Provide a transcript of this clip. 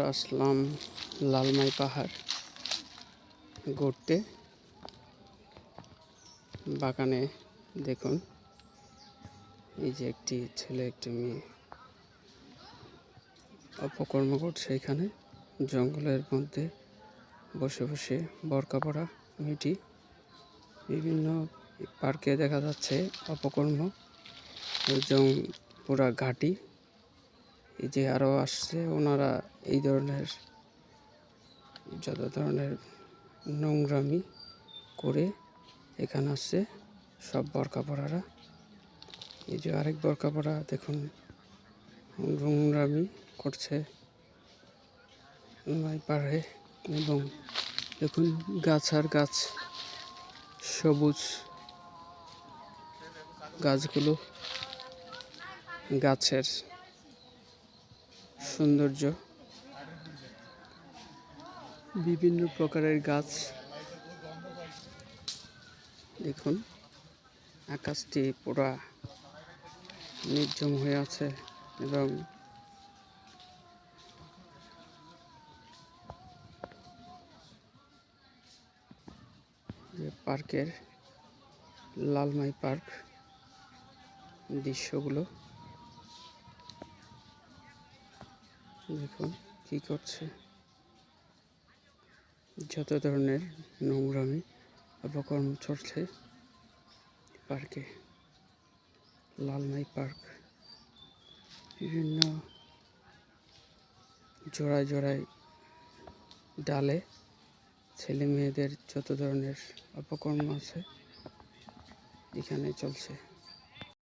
আমরা আসলাম লালমাই পাহাড় ঘুরতে। বাগানে দেখুন, এই যে একটি ছেলে একটি মেয়ে অপকর্ম করছে। এখানে জঙ্গলের মধ্যে বসে বসে বরকা পড়া মেয়েটি। বিভিন্ন পার্কে দেখা যাচ্ছে অপকর্ম এবং পুরা ঘাটি। এই যে আরও আসছে, ওনারা এই ধরনের যত ধরনের নোংরামি করে এখানে আসছে সব বরকা পড়ারা। এই যে আরেক বরকা পড়া দেখুন নোংরামি করছে নয় পারে। এবং দেখুন গাছ আর গাছ, সবুজ গাছগুলো, গাছের সৌন্দর্য, বিভিন্ন প্রকারের গাছ। দেখুন আকাশটি পুরা নির্জন হয়ে আছে এবং যে পার্কের লালমাই পার্ক দৃশ্যগুলো দেখুন কি করছে। যত ধরনের নোংরামি অপকর্ম চলছে পার্কে। লালমাই পার্ক বিভিন্ন জোড়ায় জোড়ায় ডালে ছেলে মেয়েদের যত ধরনের অপকর্ম আছে এখানে চলছে।